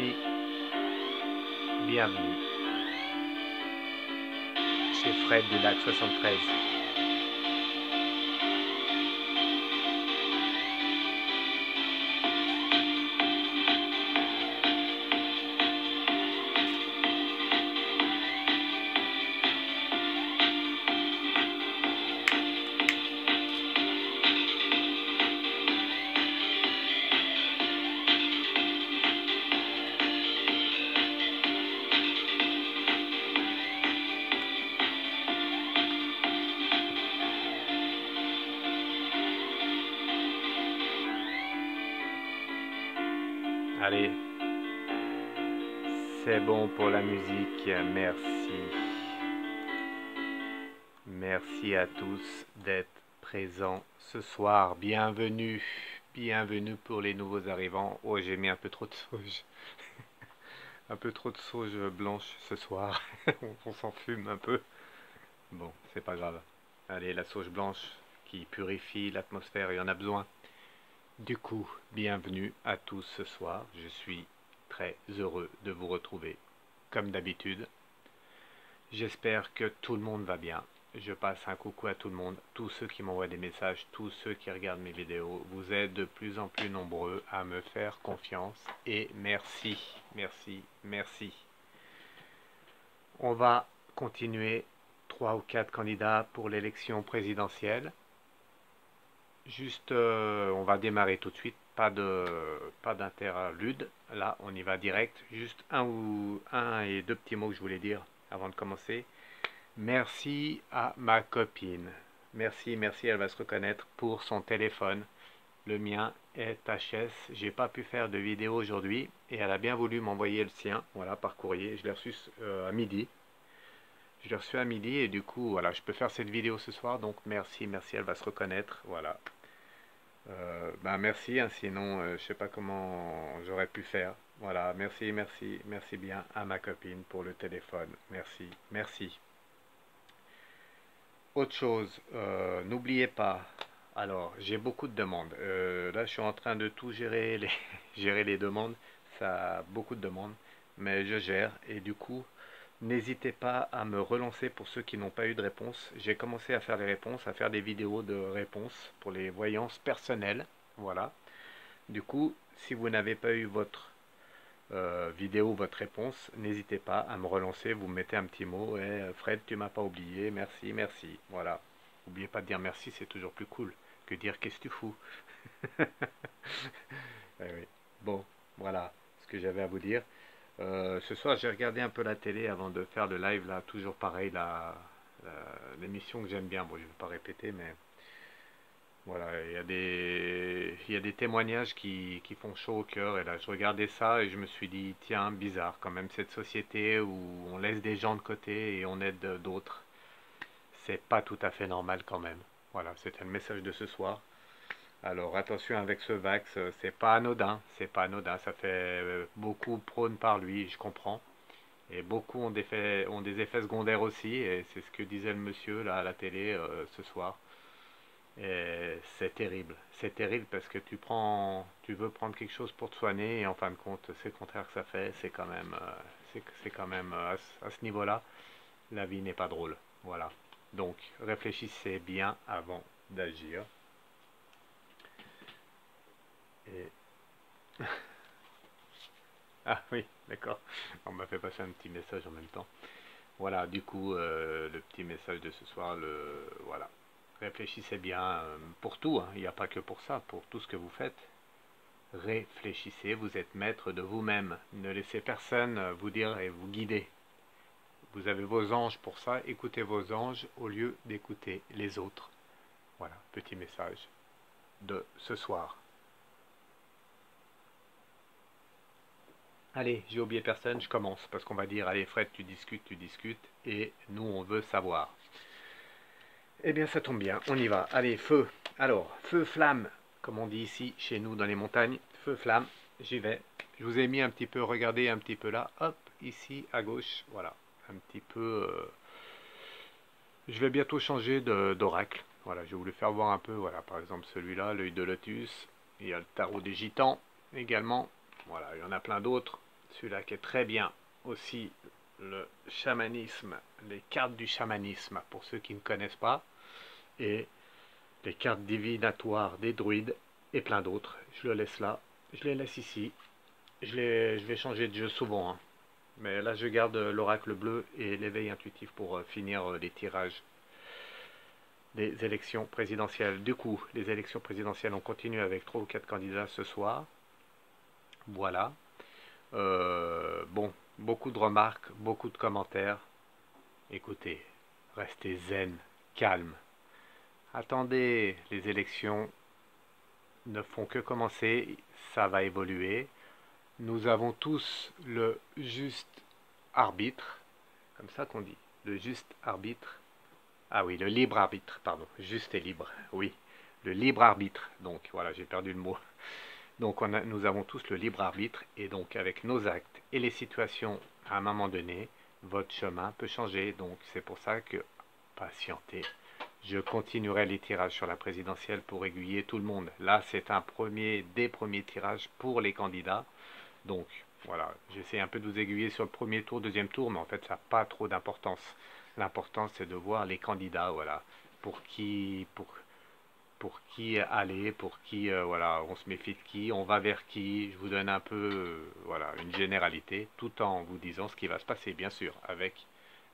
amis, bienvenue chez Fred du Lac 73. Allez, c'est bon pour la musique, merci. Merci à tous d'être présents ce soir. Bienvenue, bienvenue pour les nouveaux arrivants. Oh, j'ai mis un peu trop de sauge, un peu trop de sauge blanche ce soir. On s'en fume un peu. Bon, c'est pas grave. Allez, la sauge blanche qui purifie l'atmosphère, il y en a besoin. Du coup, bienvenue à tous ce soir. Je suis très heureux de vous retrouver, comme d'habitude. J'espère que tout le monde va bien. Je passe un coucou à tout le monde, tous ceux qui m'envoient des messages, tous ceux qui regardent mes vidéos. Vous êtes de plus en plus nombreux à me faire confiance et merci, merci, merci. On va continuer 3 ou 4 candidats pour l'élection présidentielle. Juste, on va démarrer tout de suite, pas d'interlude. Là, on y va direct. Juste un et deux petits mots que je voulais dire avant de commencer. Merci à ma copine. Merci, merci, elle va se reconnaître pour son téléphone. Le mien est HS. J'ai pas pu faire de vidéo aujourd'hui et elle a bien voulu m'envoyer le sien, voilà, par courrier. Je l'ai reçu à midi. Je l'ai reçu à midi et du coup, voilà, je peux faire cette vidéo ce soir. Donc merci, merci, elle va se reconnaître, voilà. Ben merci, hein, sinon je sais pas comment j'aurais pu faire. Voilà, merci, merci, merci bien à ma copine pour le téléphone. Merci, merci. Autre chose, n'oubliez pas. Alors, j'ai beaucoup de demandes. Là, je suis en train de tout gérer, gérer les demandes. Ça a beaucoup de demandes, mais je gère et du coup, n'hésitez pas à me relancer pour ceux qui n'ont pas eu de réponse. J'ai commencé à faire les réponses, à faire des vidéos de réponses pour les voyances personnelles. Voilà. Du coup, si vous n'avez pas eu votre vidéo, votre réponse, n'hésitez pas à me relancer. Vous me mettez un petit mot. Fred, tu m'as pas oublié. Merci, merci. Voilà. N'oubliez pas de dire merci, c'est toujours plus cool que dire qu'est-ce que tu fous. Oui. Bon, voilà ce que j'avais à vous dire. Ce soir, j'ai regardé un peu la télé avant de faire le live, là, toujours pareil, l'émission que j'aime bien. Bon, je ne vais pas répéter, mais voilà, il y a des témoignages qui font chaud au cœur. Et là, je regardais ça et je me suis dit, tiens, bizarre quand même, cette société où on laisse des gens de côté et on aide d'autres. C'est pas tout à fait normal quand même. Voilà, c'était le message de ce soir. Alors attention avec ce Vax, c'est pas anodin, c'est pas anodin, ça fait beaucoup prône par lui, je comprends. Et beaucoup ont des effets secondaires aussi, et c'est ce que disait le monsieur là à la télé ce soir. Et c'est terrible parce que tu veux prendre quelque chose pour te soigner, et en fin de compte, c'est le contraire que ça fait. C'est quand même, c'est quand même à ce niveau-là, la vie n'est pas drôle. Voilà. Donc réfléchissez bien avant d'agir. Et ah oui, d'accord. On m'a fait passer un petit message en même temps. Voilà, du coup, le petit message de ce soir, voilà. Réfléchissez bien pour tout, hein. Il n'y a pas que pour ça, pour tout ce que vous faites. Réfléchissez, vous êtes maître de vous-même. Ne laissez personne vous dire et vous guider. Vous avez vos anges pour ça, écoutez vos anges au lieu d'écouter les autres. Voilà, petit message de ce soir. Allez, j'ai oublié personne, je commence, parce qu'on va dire, allez Fred, tu discutes, et nous on veut savoir. Eh bien ça tombe bien, on y va. Allez, feu. Alors, feu, flamme, comme on dit ici, chez nous dans les montagnes. Feu, flamme, j'y vais. Je vous ai mis un petit peu, regardez un petit peu là, hop, ici à gauche, voilà. Un petit peu... je vais bientôt changer d'oracle. Voilà, j'ai voulu faire voir un peu, voilà, par exemple celui-là, l'œil de lotus. Il y a le tarot des gitans également. Voilà, il y en a plein d'autres. celui-là qui est très bien aussi, le chamanisme, les cartes du chamanisme pour ceux qui ne connaissent pas, et les cartes divinatoires des druides et plein d'autres. Je le laisse là, je les laisse ici. Je vais changer de jeu souvent, hein. Mais là je garde l'oracle bleu et l'éveil intuitif pour finir les tirages des élections présidentielles. Du coup, les élections présidentielles, on continue avec 3 ou 4 candidats ce soir. Voilà. Bon, beaucoup de remarques, beaucoup de commentaires. Écoutez, restez zen, calme. Attendez, les élections ne font que commencer, ça va évoluer. Nous avons tous le juste arbitre, comme ça qu'on dit, le juste arbitre. Ah oui, le libre arbitre, pardon, juste et libre, oui, le libre arbitre. Donc voilà, j'ai perdu le mot. Donc nous avons tous le libre arbitre et donc avec nos actes et les situations à un moment donné, votre chemin peut changer. Donc c'est pour ça que patientez. Je continuerai les tirages sur la présidentielle pour aiguiller tout le monde. Là, c'est des premiers tirages pour les candidats. Donc voilà, j'essaie un peu de vous aiguiller sur le premier tour, deuxième tour, mais en fait, ça n'a pas trop d'importance. L'important, c'est de voir les candidats, voilà, pour qui aller, pour qui, voilà, on se méfie de qui, on va vers qui. Je vous donne un peu, voilà, une généralité, tout en vous disant ce qui va se passer, bien sûr, avec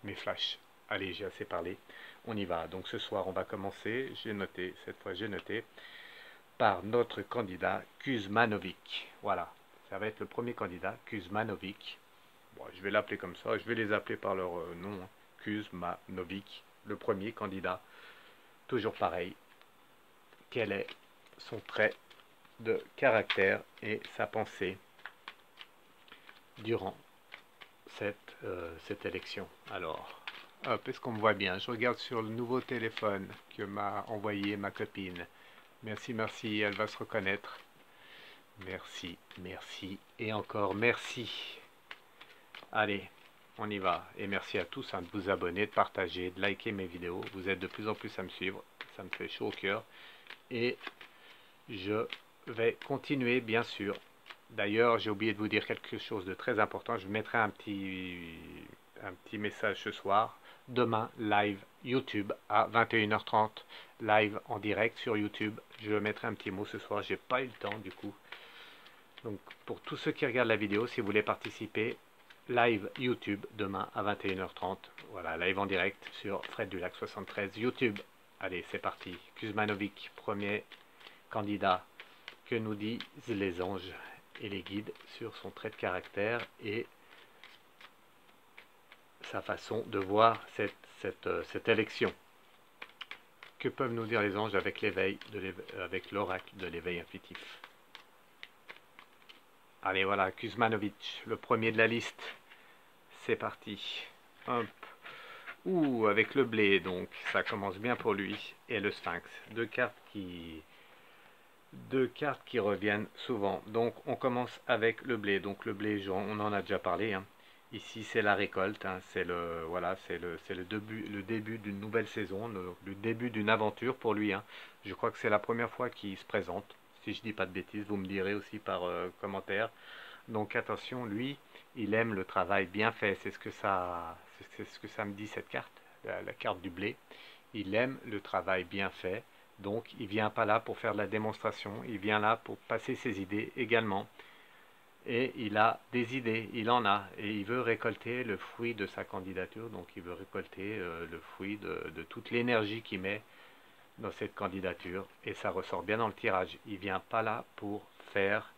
mes flashs. Allez, j'ai assez parlé. On y va. Donc ce soir, on va commencer. J'ai noté, cette fois, j'ai noté par notre candidat Kuzmanovic. Voilà, ça va être le premier candidat, Kuzmanovic. Bon, je vais l'appeler comme ça, je vais les appeler par leur nom, hein. Kuzmanovic, le premier candidat. Toujours pareil, quel est son trait de caractère et sa pensée durant cette élection. Alors, hop, est-ce qu'on me voit bien? Je regarde sur le nouveau téléphone que m'a envoyé ma copine. Merci, merci, elle va se reconnaître. Merci, merci et encore merci. Allez, on y va. Et merci à tous, hein, de vous abonner, de partager, de liker mes vidéos. Vous êtes de plus en plus à me suivre. Ça me fait chaud au cœur. Et je vais continuer, bien sûr. D'ailleurs, j'ai oublié de vous dire quelque chose de très important. Je mettrai un petit message ce soir. Demain, live YouTube à 21h30. Live en direct sur YouTube. Je mettrai un petit mot ce soir. J'ai pas eu le temps du coup. Donc, pour tous ceux qui regardent la vidéo, si vous voulez participer, live YouTube demain à 21h30. Voilà, live en direct sur Fred Dulac 73 YouTube. Allez, c'est parti. Kuzmanovic, premier candidat. Que nous disent les anges et les guides sur son trait de caractère et sa façon de voir cette élection? Que peuvent nous dire les anges avec avec l'oracle de l'éveil intuitif? Allez, voilà, Kuzmanovic, le premier de la liste. C'est parti. Hop. Ouh, avec le blé, donc ça commence bien pour lui. Et le sphinx. Deux cartes qui reviennent souvent. Donc on commence avec le blé. Donc le blé, on en a déjà parlé, hein. Ici c'est la récolte, hein. C'est le début d'une nouvelle saison, le début d'une aventure pour lui, hein. Je crois que c'est la première fois qu'il se présente. Si je dis pas de bêtises, vous me direz aussi par commentaire. Donc attention, lui, il aime le travail bien fait. C'est ce que ça me dit cette carte, la carte du blé. Il aime le travail bien fait. Donc il vient pas là pour faire de la démonstration, il vient là pour passer ses idées également. Et il a des idées, il en a, et il veut récolter le fruit de sa candidature, donc il veut récolter le fruit de toute l'énergie qu'il met dans cette candidature, et ça ressort bien dans le tirage. Il vient pas là pour faire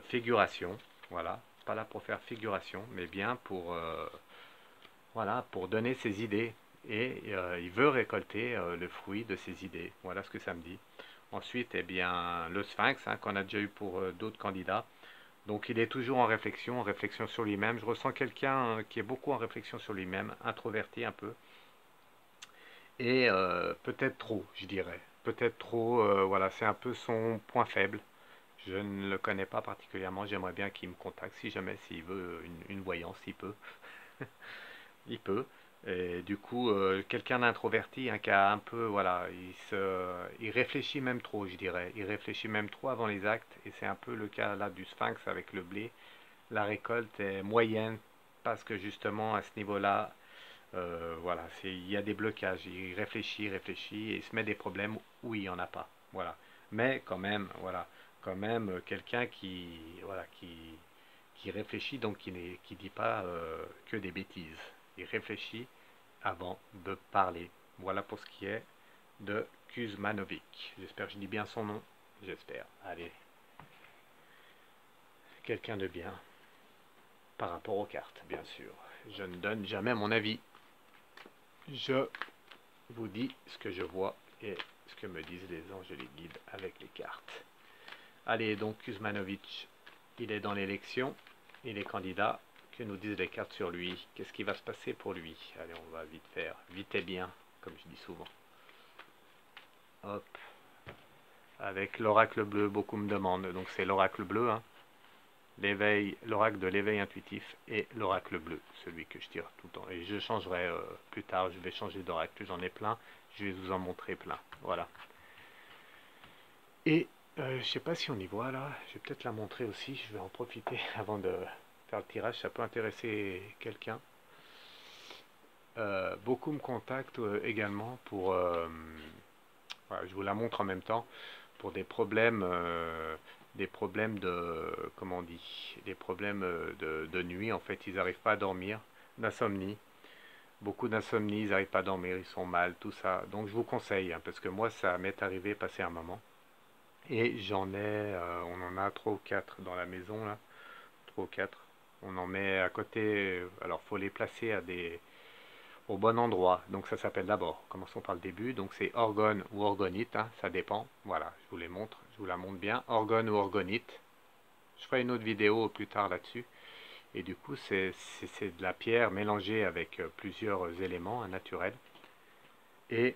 figuration, voilà, pas là pour faire figuration, mais bien pour, voilà, pour donner ses idées. Et il veut récolter le fruit de ses idées. Voilà ce que ça me dit. Ensuite, eh bien, le sphinx, hein, qu'on a déjà eu pour d'autres candidats. Donc il est toujours en réflexion sur lui-même. Je ressens quelqu'un qui est beaucoup en réflexion sur lui-même, introverti un peu. Et peut-être trop, je dirais. Peut-être trop, voilà, c'est un peu son point faible. Je ne le connais pas particulièrement. J'aimerais bien qu'il me contacte si jamais, s'il veut une voyance, il peut. Il peut. Et du coup, quelqu'un d'introverti, hein, qui a un peu, voilà, il réfléchit même trop, je dirais. Il réfléchit même trop avant les actes, et c'est un peu le cas là du sphinx avec le blé. la récolte est moyenne parce que justement à ce niveau-là, voilà, il y a des blocages. Il réfléchit et il se met des problèmes où il n'y en a pas. Voilà. Mais quand même, voilà, quand même quelqu'un voilà, qui réfléchit, donc qui dit pas que des bêtises. Il réfléchit avant de parler. Voilà pour ce qui est de Kuzmanovic. J'espère que je dis bien son nom. J'espère. Allez, quelqu'un de bien par rapport aux cartes, bien sûr. Je ne donne jamais mon avis. Je vous dis ce que je vois et ce que me disent les anges et les guides avec les cartes. Allez, donc Kuzmanovic, il est dans l'élection, il est candidat. Que nous disent les cartes sur lui? Qu'est-ce qui va se passer pour lui? Allez, on va vite faire, vite et bien, comme je dis souvent. Hop, avec l'oracle bleu, beaucoup me demandent, donc c'est l'oracle bleu, hein. L'éveil, l'oracle de l'éveil intuitif et l'oracle bleu, celui que je tire tout le temps. Et je changerai plus tard, je vais changer d'oracle, j'en ai plein, je vais vous en montrer plein, voilà. Et je sais pas si on y voit là, je vais peut-être la montrer aussi, je vais en profiter avant de faire le tirage, ça peut intéresser quelqu'un. Beaucoup me contactent également pour, voilà, je vous la montre en même temps, pour des problèmes de, comment on dit, des problèmes de nuit. En fait, ils n'arrivent pas à dormir, d'insomnie. Beaucoup d'insomnie, ils n'arrivent pas à dormir, ils sont mal, tout ça. Donc je vous conseille, hein, parce que moi, ça m'est arrivé passer un moment. Et on en a 3 ou 4 dans la maison, là. 3 ou 4. On en met à côté, alors faut les placer au bon endroit. Donc ça s'appelle d'abord, commençons par le début, donc c'est orgone ou orgonite, hein, ça dépend. Voilà, je vous les montre, je vous la montre bien. Orgone ou orgonite. Je ferai une autre vidéo plus tard là-dessus. Et du coup, c'est de la pierre mélangée avec plusieurs éléments naturels. Et,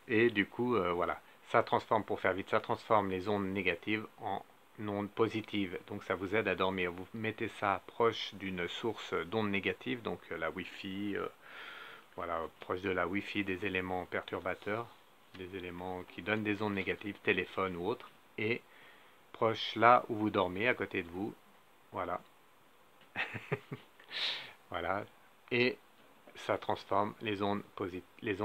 et du coup, voilà, ça transforme, pour faire vite, ça transforme les ondes négatives en ondes positives. Donc ça vous aide à dormir. Vous mettez ça proche d'une source d'ondes négatives, donc la Wi-Fi, voilà, proche de la Wi-Fi, des éléments perturbateurs, des éléments qui donnent des ondes négatives, téléphone ou autre, et proche là où vous dormez, à côté de vous, voilà, voilà, et ça transforme les ondes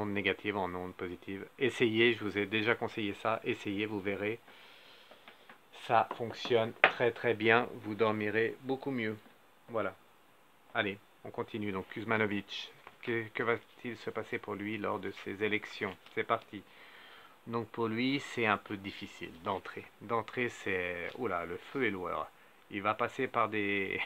négatives en ondes positives. Essayez, je vous ai déjà conseillé ça, essayez, vous verrez, ça fonctionne très très bien, vous dormirez beaucoup mieux. Voilà, allez, on continue. Donc Kuzmanovic, que va-t-il se passer pour lui lors de ces élections? C'est parti. Donc pour lui, c'est un peu difficile d'entrer. D'entrer, c'est... Oula, le feu et l'oueur. Il va passer par des...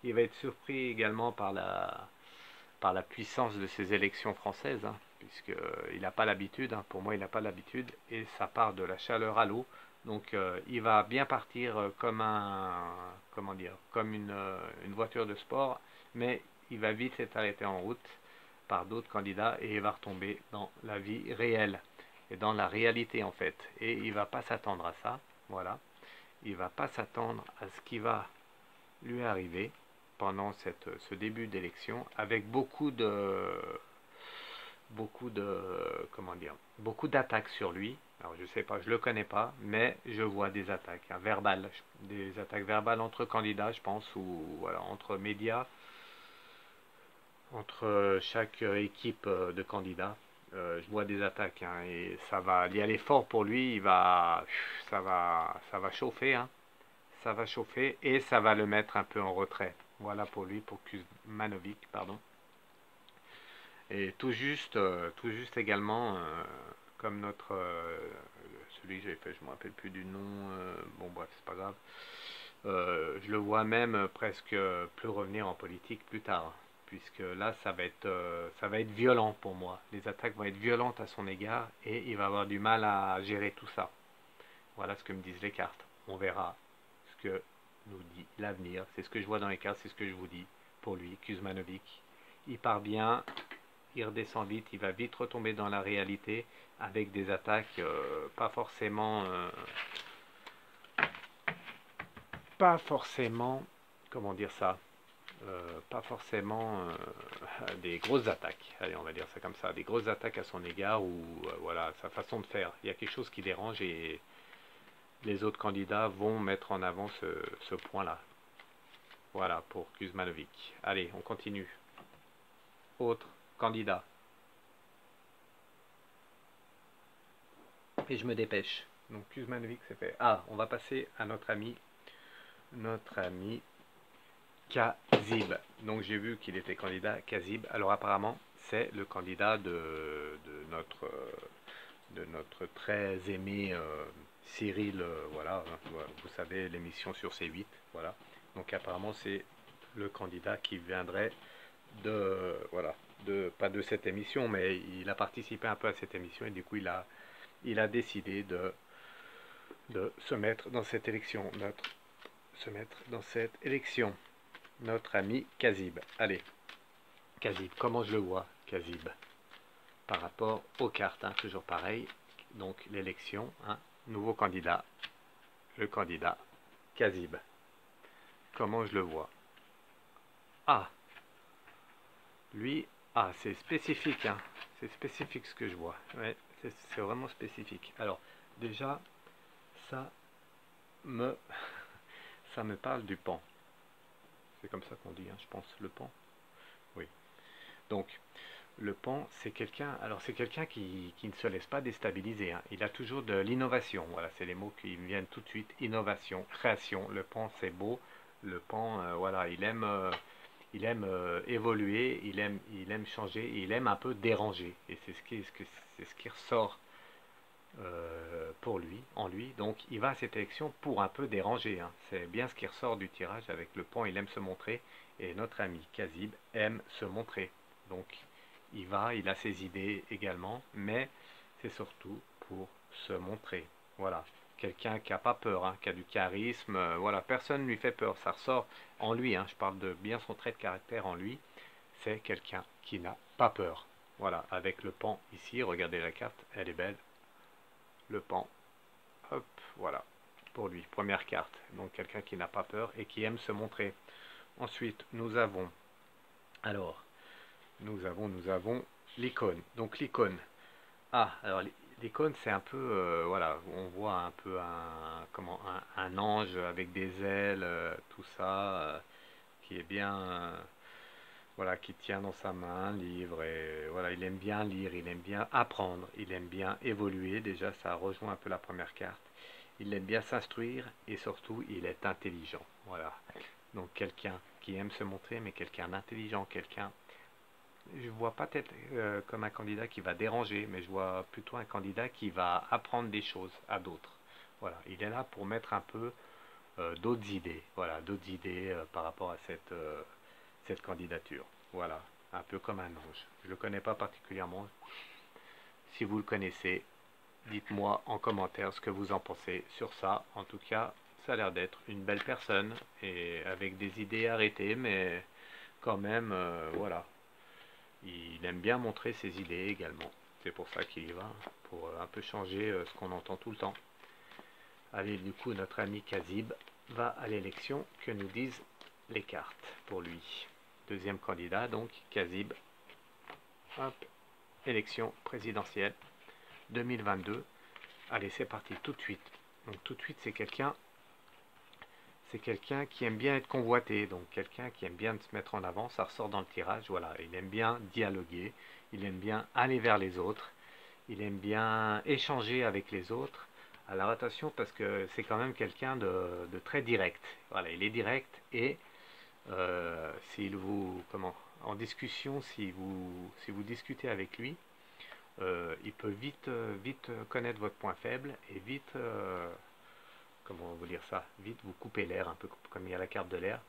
Il va être surpris également par la puissance de ces élections françaises, hein, puisqu'il n'a pas l'habitude, hein. Pour moi, il n'a pas l'habitude, et ça part de la chaleur à l'eau. Donc il va bien partir comme comment dire, comme une voiture de sport, mais il va vite être arrêté en route par d'autres candidats et il va retomber dans la vie réelle et dans la réalité en fait. Et il va pas s'attendre à ça, voilà. Il va pas s'attendre à ce qui va lui arriver pendant ce début d'élection avec beaucoup de, comment dire, beaucoup d'attaques sur lui. Alors je sais pas, je le connais pas, mais je vois des attaques verbales, des attaques verbales entre candidats, je pense, ou voilà, entre médias, entre chaque équipe de candidats. Je vois des attaques, hein, et ça va y aller fort pour lui. Ça va chauffer, hein, ça va chauffer et ça va le mettre un peu en retrait. Voilà pour lui, pour Kuzmanovic, pardon. Et tout juste également, comme celui que j'ai fait, je ne me rappelle plus du nom, bon bref, c'est pas grave. Je le vois même presque plus revenir en politique plus tard, puisque là, ça va être violent pour moi. Les attaques vont être violentes à son égard et il va avoir du mal à gérer tout ça. Voilà ce que me disent les cartes. On verra ce que nous dit l'avenir. C'est ce que je vois dans les cartes, c'est ce que je vous dis pour lui, Kuzmanovic. Il part bien, il redescend vite, il va vite retomber dans la réalité avec des attaques pas forcément, comment dire ça, pas forcément des grosses attaques. Allez, on va dire ça comme ça, des grosses attaques à son égard ou voilà sa façon de faire. Il y a quelque chose qui dérange et les autres candidats vont mettre en avant ce point-là. Voilà pour Kuzmanovic. Allez, on continue. Autre candidat. Et je me dépêche. Donc Kuzmanovic, c'est fait. Ah, on va passer à notre ami Kazib. Donc j'ai vu qu'il était candidat Kazib. Alors apparemment, c'est le candidat de notre très aimé Cyril, voilà, vous savez, l'émission sur C8, voilà. Donc apparemment c'est le candidat qui viendrait voilà, pas de cette émission, mais il a participé un peu à cette émission et du coup il a décidé de se mettre dans cette élection, notre ami Kazib. Allez, Kazib, comment je le vois, Kazib, par rapport aux cartes, hein, toujours pareil. Donc l'élection, hein, nouveau candidat, le candidat Kazib. Comment je le vois? Ah, lui, ah, c'est spécifique, hein. C'est spécifique ce que je vois. Ouais, c'est vraiment spécifique. Alors, déjà, ça me, ça me parle du pan. C'est comme ça qu'on dit, hein, je pense, le pan. Oui. Donc, le pan, c'est quelqu'un, alors c'est quelqu'un qui ne se laisse pas déstabiliser, hein. Il a toujours de l'innovation. Voilà, c'est les mots qui me viennent tout de suite. Innovation, création. Le pan, c'est beau. Le pan, voilà, il aime évoluer, il aime changer, il aime un peu déranger. Et c'est ce qui ressort pour lui, en lui. Donc il va à cette élection pour un peu déranger, hein. C'est bien ce qui ressort du tirage avec le pan, il aime se montrer. Et notre ami Kazib aime se montrer. Donc il va, il a ses idées également, mais c'est surtout pour se montrer. Voilà. Quelqu'un qui n'a pas peur, hein, qui a du charisme, voilà, personne ne lui fait peur, ça ressort en lui, hein, je parle de bien son trait de caractère en lui, c'est quelqu'un qui n'a pas peur. Voilà, avec le pan ici, regardez la carte, elle est belle, le pan, hop, voilà, pour lui, première carte, donc quelqu'un qui n'a pas peur et qui aime se montrer. Ensuite, alors, nous avons l'icône, donc l'icône, ah, alors l'icône c'est un peu, voilà, on voit un peu un ange avec des ailes, tout ça, qui est bien, voilà, qui tient dans sa main un livre et voilà, il aime bien lire, il aime bien apprendre, il aime bien évoluer. Déjà, ça rejoint un peu la première carte. Il aime bien s'instruire et surtout, il est intelligent. Voilà. Donc quelqu'un qui aime se montrer, mais quelqu'un d'intelligent, quelqu'un. Je vois pas peut-être comme un candidat qui va déranger, mais je vois plutôt un candidat qui va apprendre des choses à d'autres. Voilà, il est là pour mettre un peu d'autres idées, voilà, d'autres idées par rapport à cette candidature. Voilà, un peu comme un ange. Je ne le connais pas particulièrement. Si vous le connaissez, dites-moi en commentaire ce que vous en pensez sur ça. En tout cas, ça a l'air d'être une belle personne et avec des idées arrêtées, mais quand même, voilà. Il aime bien montrer ses idées également. C'est pour ça qu'il y va, pour un peu changer ce qu'on entend tout le temps. Allez, du coup, notre ami Kazib va à l'élection. Que nous disent les cartes pour lui? Deuxième candidat, donc Kazib. Hop, élection présidentielle 2022. Allez, c'est parti tout de suite. Donc tout de suite, c'est quelqu'un qui aime bien être convoité, donc quelqu'un qui aime bien se mettre en avant. Ça ressort dans le tirage. Voilà, il aime bien dialoguer, il aime bien aller vers les autres, il aime bien échanger avec les autres. Alors attention parce que c'est quand même quelqu'un de très direct. Voilà, il est direct et s'il vous, comment, en discussion, si vous discutez avec lui, il peut vite connaître votre point faible et vite, comment vous dire ça, vite vous couper l'air, un peu comme il y a la carte de l'air.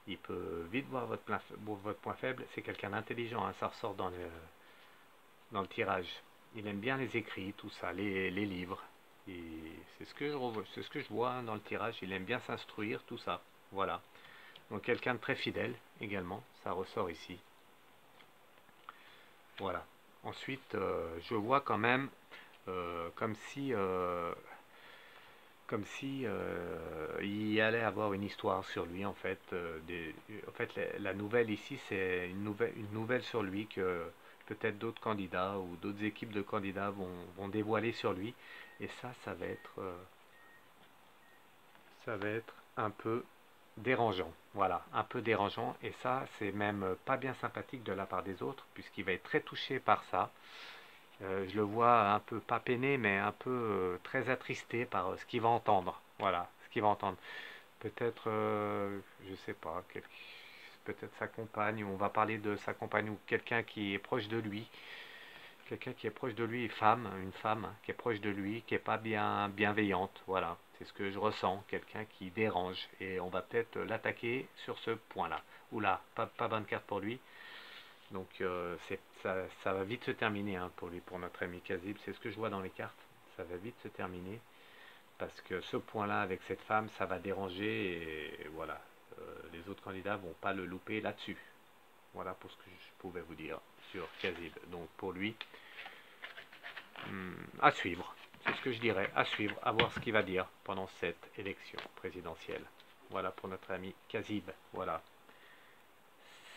Il peut vite voir votre point faible. C'est quelqu'un d'intelligent, hein, ça ressort dans le tirage. Il aime bien les écrits, tout ça, les livres. C'est ce que je vois hein, dans le tirage. Il aime bien s'instruire, tout ça. Voilà. Donc quelqu'un de très fidèle également, ça ressort ici. Voilà. Ensuite, je vois quand même comme si il y allait avoir une histoire sur lui en fait. En fait, la nouvelle ici, c'est une nouvelle sur lui que peut-être d'autres candidats ou d'autres équipes de candidats vont dévoiler sur lui. Et ça va être ça va être un peu dérangeant. Voilà, un peu dérangeant. Et ça, c'est même pas bien sympathique de la part des autres, puisqu'il va être très touché par ça. Je le vois un peu, pas peiné, mais un peu très attristé par ce qu'il va entendre. Voilà, ce qu'il va entendre. Peut-être, je sais pas, peut-être sa compagne, ou on va parler de sa compagne, ou quelqu'un qui est proche de lui. Quelqu'un qui est proche de lui, une femme qui est proche de lui, qui est pas bien bienveillante. Voilà, c'est ce que je ressens. Quelqu'un qui dérange. Et on va peut-être l'attaquer sur ce point-là. Oula, pas bonne carte pour lui. Donc ça va vite se terminer hein, pour lui, pour notre ami Kazib. C'est ce que je vois dans les cartes. Ça va vite se terminer parce que ce point-là avec cette femme, ça va déranger et voilà. Les autres candidats vont pas le louper là-dessus. Voilà pour ce que je pouvais vous dire sur Kazib. Donc pour lui, à suivre. C'est ce que je dirais, à suivre, à voir ce qu'il va dire pendant cette élection présidentielle. Voilà pour notre ami Kazib. Voilà.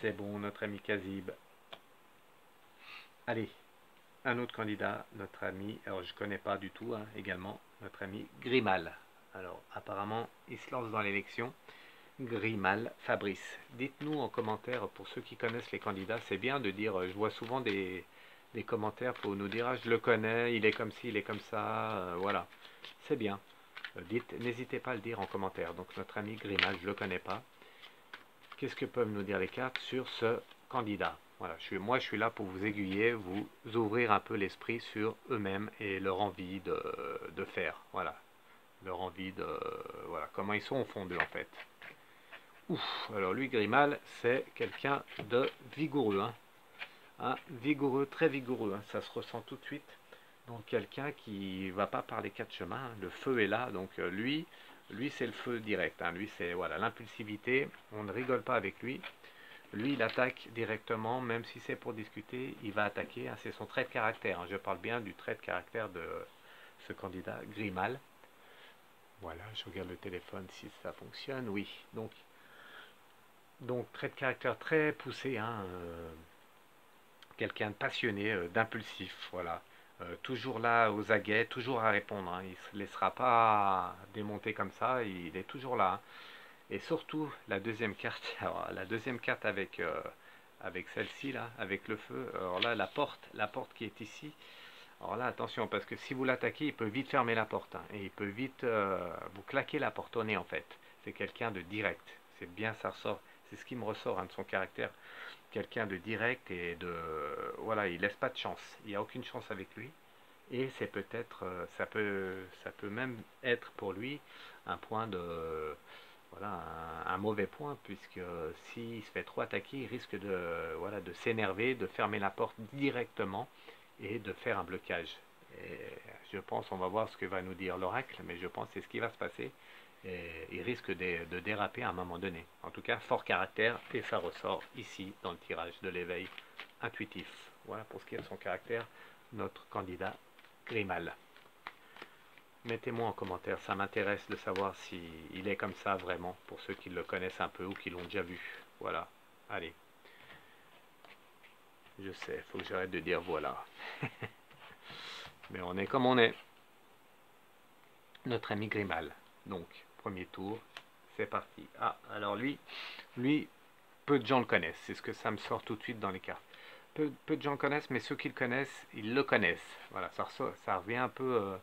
C'est bon, notre ami Kazib. Allez, un autre candidat, notre ami, alors je ne connais pas du tout, hein, également, notre ami Grimal. Alors, apparemment, il se lance dans l'élection. Grimal Fabrice. Dites-nous en commentaire, pour ceux qui connaissent les candidats, c'est bien de dire, je vois souvent des commentaires pour nous dire, ah, je le connais, il est comme ci, il est comme ça, voilà. C'est bien. N'hésitez pas à le dire en commentaire. Donc, notre ami Grimal, je ne le connais pas. Qu'est-ce que peuvent nous dire les cartes sur ce candidat? Voilà, moi je suis là pour vous aiguiller, vous ouvrir un peu l'esprit sur eux-mêmes et leur envie de faire. Voilà, leur envie de... Voilà, comment ils sont au fond d'eux en fait. Ouf, alors lui Grimal, c'est quelqu'un de vigoureux. Vigoureux, très vigoureux, hein, ça se ressent tout de suite. Donc quelqu'un qui va pas par les quatre chemins, hein, le feu est là, donc lui c'est le feu direct. Hein, lui c'est voilà l'impulsivité, on ne rigole pas avec lui. Lui, il attaque directement, même si c'est pour discuter, il va attaquer. Hein, c'est son trait de caractère. Hein, je parle bien du trait de caractère de ce candidat, Grimal. Voilà, je regarde le téléphone si ça fonctionne. Oui, donc trait de caractère très poussé. Hein, quelqu'un de passionné, d'impulsif. Voilà. Toujours là aux aguets, toujours à répondre. Hein, il ne se laissera pas démonter comme ça. Il est toujours là. Hein. Et surtout, la deuxième carte, alors, la deuxième carte avec celle-ci, là, avec le feu, alors là, la porte qui est ici, alors là, attention, parce que si vous l'attaquez, il peut vite fermer la porte, hein, et il peut vite vous claquer la porte au nez, en fait. C'est quelqu'un de direct, c'est bien, ça ressort, c'est ce qui me ressort hein, de son caractère, quelqu'un de direct et de, voilà, il laisse pas de chance, il n'y a aucune chance avec lui, et c'est peut-être, ça peut même être pour lui un point de voilà, un mauvais point, puisque s'il se fait trop attaquer, il risque de, voilà, de s'énerver, de fermer la porte directement et de faire un blocage. Et je pense, on va voir ce que va nous dire l'oracle, mais je pense que c'est ce qui va se passer. Et il risque de déraper à un moment donné. En tout cas, fort caractère, et ça ressort ici dans le tirage de l'éveil intuitif. Voilà pour ce qui est de son caractère, notre candidat Grimal. Mettez-moi en commentaire, ça m'intéresse de savoir s'il est comme ça vraiment, pour ceux qui le connaissent un peu ou qui l'ont déjà vu. Voilà, allez. Je sais, faut que j'arrête de dire voilà. Mais on est comme on est. Notre ami Grimal. Donc, premier tour, c'est parti. Ah, alors lui, peu de gens le connaissent, c'est ce que ça me sort tout de suite dans les cartes. Peu de gens le connaissent, mais ceux qui le connaissent, ils le connaissent. Voilà, ça revient un peu...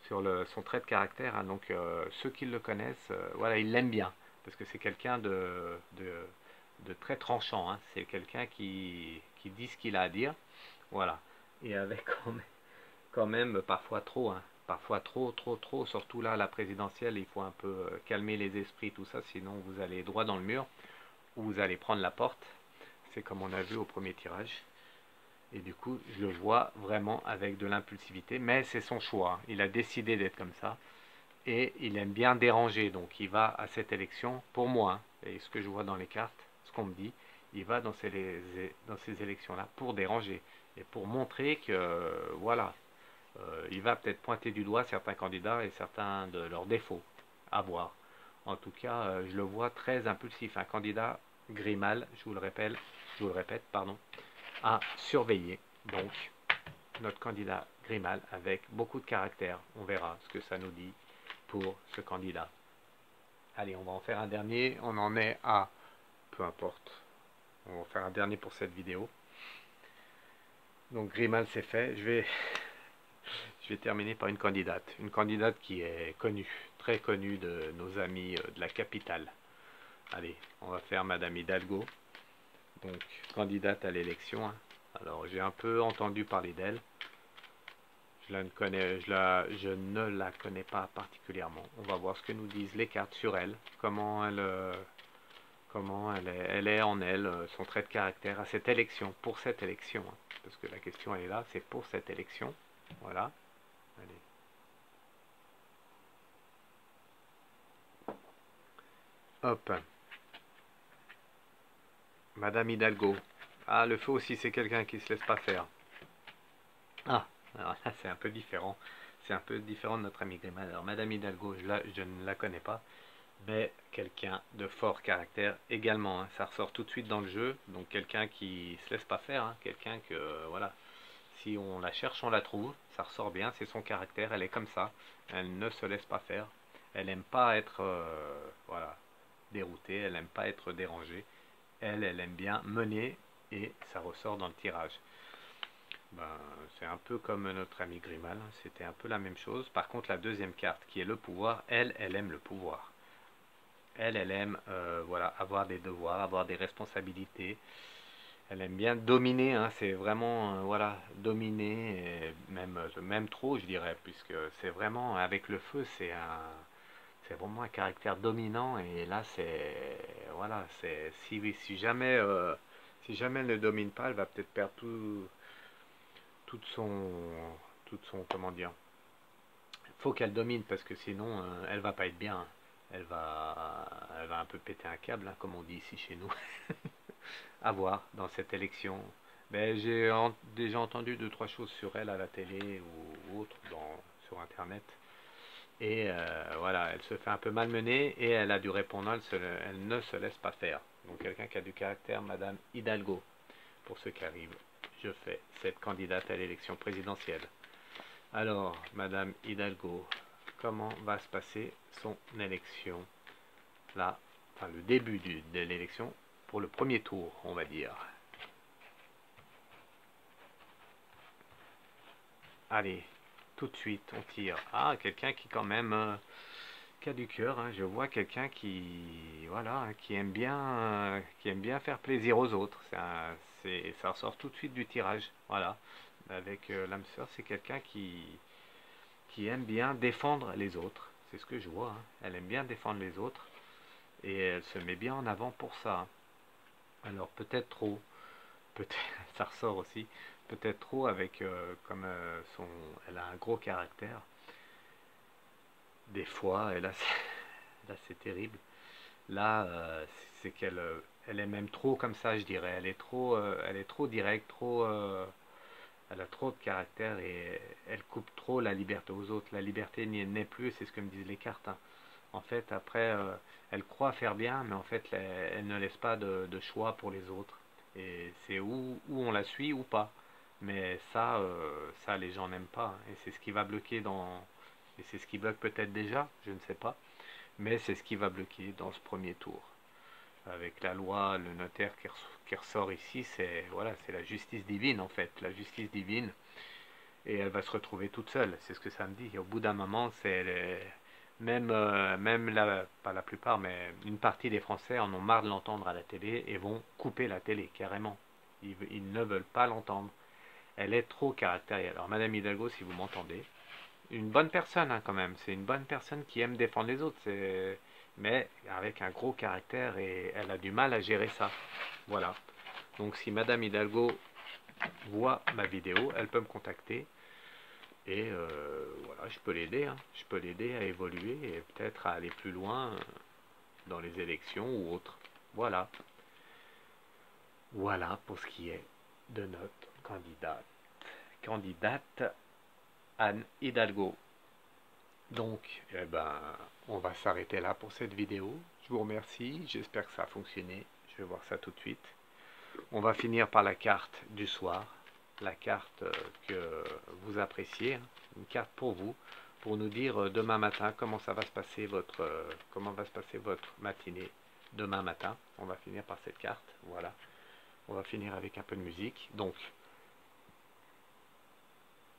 sur son trait de caractère. Hein, donc ceux qui le connaissent, voilà, ils l'aiment bien parce que c'est quelqu'un de très tranchant. Hein, c'est quelqu'un qui dit ce qu'il a à dire. Voilà. Et avec quand même parfois trop. Hein, parfois trop. Surtout là, la présidentielle, il faut un peu calmer les esprits, tout ça. Sinon, vous allez droit dans le mur ou vous allez prendre la porte. C'est comme on a vu au premier tirage. Et du coup, je le vois vraiment avec de l'impulsivité, mais c'est son choix. Il a décidé d'être comme ça. Et il aime bien déranger. Donc il va à cette élection, pour moi, et ce que je vois dans les cartes, ce qu'on me dit, il va dans ces élections-là pour déranger. Et pour montrer que, voilà, il va peut-être pointer du doigt certains candidats et certains de leurs défauts à voir. En tout cas, je le vois très impulsif. Un candidat Grimal, je vous le répète, pardon, à surveiller. Donc, notre candidat Grimal avec beaucoup de caractère. On verra ce que ça nous dit pour ce candidat. Allez, on va en faire un dernier. On en est à... Peu importe. On va en faire un dernier pour cette vidéo. Donc Grimal c'est fait. Je vais terminer par une candidate. Une candidate qui est connue, très connue de nos amis de la capitale. Allez, on va faire Madame Hidalgo. Donc candidate à l'élection, hein. Alors j'ai un peu entendu parler d'elle. Je ne la connais pas particulièrement. On va voir ce que nous disent les cartes sur elle, comment elle est en elle, son trait de caractère à cette élection, pour cette élection, hein. Parce que la question elle est là, c'est pour cette élection. Voilà. Allez. Hop. Madame Hidalgo. Ah, le feu aussi, c'est quelqu'un qui se laisse pas faire. Ah, alors là, c'est un peu différent. C'est un peu différent de notre ami Grimal. Alors, Madame Hidalgo, je ne la connais pas, mais quelqu'un de fort caractère également, hein. Ça ressort tout de suite dans le jeu. Donc, quelqu'un qui se laisse pas faire, hein. Quelqu'un que, voilà, si on la cherche, on la trouve. Ça ressort bien, c'est son caractère. Elle est comme ça. Elle ne se laisse pas faire. Elle n'aime pas être, voilà, déroutée. Elle n'aime pas être dérangée. Elle aime bien mener et ça ressort dans le tirage. Ben, c'est un peu comme notre ami Grimal, hein, c'était un peu la même chose. Par contre, la deuxième carte qui est le pouvoir, elle aime le pouvoir. Elle aime voilà, avoir des devoirs, avoir des responsabilités. Elle aime bien dominer, hein, c'est vraiment voilà, dominer, et même trop, je dirais, puisque c'est vraiment avec le feu, c'est vraiment un caractère dominant et là c'est voilà c'est si jamais elle ne domine pas elle va peut-être perdre toute son comment dire, faut qu'elle domine parce que sinon elle va pas être bien, elle va un peu péter un câble, hein, comme on dit ici chez nous. À voir dans cette élection. Mais déjà entendu deux trois choses sur elle à la télé ou autre sur internet. Et voilà, elle se fait un peu malmener et elle a du répondant, elle ne se laisse pas faire. Donc quelqu'un qui a du caractère, Madame Hidalgo. Pour ceux qui arrivent, je fais cette candidate à l'élection présidentielle. Alors, Madame Hidalgo, comment va se passer son élection là, enfin le début de l'élection pour le premier tour, on va dire. Allez, tout de suite, on tire. Ah, quelqu'un qui quand même qui a du cœur, hein. Je vois quelqu'un qui, voilà, hein, qui aime bien faire plaisir aux autres. Ça ressort tout de suite du tirage. Voilà. Avec l'âme sœur, c'est quelqu'un qui aime bien défendre les autres. C'est ce que je vois, hein. Elle aime bien défendre les autres et elle se met bien en avant pour ça, hein. Alors peut-être trop, peut-être ça ressort aussi, peut-être trop avec comme elle a un gros caractère. Des fois, et là, là c'est terrible. Là, c'est qu'elle elle est même trop comme ça, je dirais. Elle est trop directe, elle a trop de caractère et elle coupe trop la liberté aux autres. La liberté n'y n'est plus, c'est ce que me disent les cartes, hein. En fait, après, elle croit faire bien, mais en fait, elle ne laisse pas de choix pour les autres. Et c'est où on la suit ou pas. Mais ça, les gens n'aiment pas, hein. Et c'est ce qui va bloquer et c'est ce qui bloque peut-être déjà, je ne sais pas. Mais c'est ce qui va bloquer dans ce premier tour. Avec la loi, le notaire qui ressort ici, c'est voilà, c'est la justice divine en fait, la justice divine. Et elle va se retrouver toute seule, c'est ce que ça me dit. Et au bout d'un moment, même pas la plupart, mais une partie des Français en ont marre de l'entendre à la télé et vont couper la télé carrément. Ils ne veulent pas l'entendre. Elle est trop caractérielle. Alors Madame Hidalgo, si vous m'entendez, une bonne personne, hein, quand même. C'est une bonne personne qui aime défendre les autres. Mais avec un gros caractère et elle a du mal à gérer ça. Voilà. Donc si Madame Hidalgo voit ma vidéo, elle peut me contacter et voilà, je peux l'aider, hein. Je peux l'aider à évoluer et peut-être à aller plus loin dans les élections ou autres. Voilà. Voilà pour ce qui est de notre candidate Anne Hidalgo. Donc, eh ben, on va s'arrêter là pour cette vidéo. Je vous remercie, j'espère que ça a fonctionné. Je vais voir ça tout de suite. On va finir par la carte du soir, la carte que vous appréciez, hein, une carte pour vous. pour nous dire demain matin comment ça va se passer comment va se passer votre matinée demain matin. On va finir par cette carte, voilà. On va finir avec un peu de musique. Donc,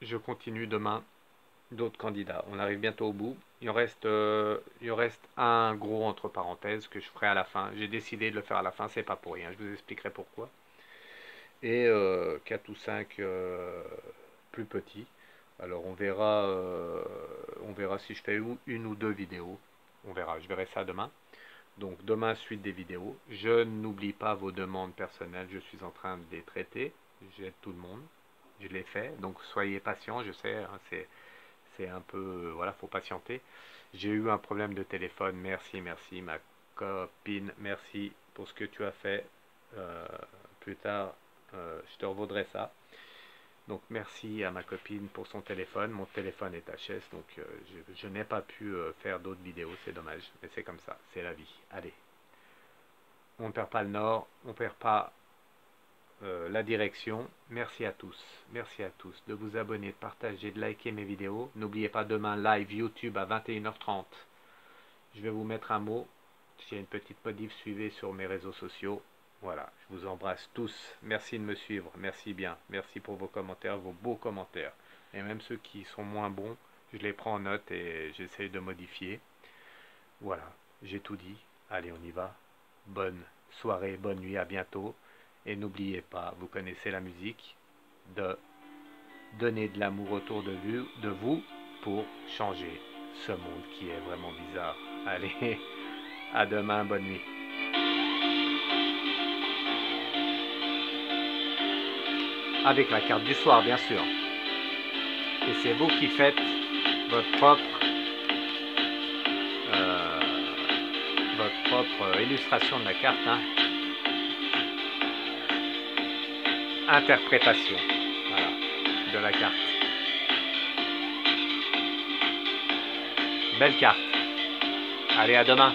je continue demain d'autres candidats. On arrive bientôt au bout. Il en reste un gros entre parenthèses que je ferai à la fin. J'ai décidé de le faire à la fin, c'est pas pour rien. Je vous expliquerai pourquoi. Et 4 ou 5 plus petits. Alors on verra si je fais une ou deux vidéos. On verra, je verrai ça demain. Donc demain, suite des vidéos. Je n'oublie pas vos demandes personnelles, je suis en train de les traiter. J'aide tout le monde, je les fais. Donc soyez patients, je sais, hein, c'est un peu, voilà, faut patienter. J'ai eu un problème de téléphone, merci, merci ma copine, merci pour ce que tu as fait. Plus tard, je te revaudrai ça. Donc merci à ma copine pour son téléphone. Mon téléphone est HS, donc je n'ai pas pu faire d'autres vidéos, c'est dommage. Mais c'est comme ça, c'est la vie. Allez, on ne perd pas le nord, on ne perd pas la direction. Merci à tous de vous abonner, de partager, de liker mes vidéos. N'oubliez pas demain live YouTube à 21h30. Je vais vous mettre un mot. S'il y a une petite modif, suivez sur mes réseaux sociaux. Voilà, je vous embrasse tous. Merci de me suivre. Merci bien. Merci pour vos commentaires, vos beaux commentaires. Et même ceux qui sont moins bons, je les prends en note et j'essaye de modifier. Voilà, j'ai tout dit. Allez, on y va. Bonne soirée, bonne nuit, à bientôt. Et n'oubliez pas, vous connaissez la musique, de donner de l'amour autour de vous pour changer ce monde qui est vraiment bizarre. Allez, à demain, bonne nuit. Avec la carte du soir, bien sûr. Et c'est vous qui faites votre propre illustration de la carte, hein. Interprétation, voilà, de la carte. Belle carte. Allez, à demain.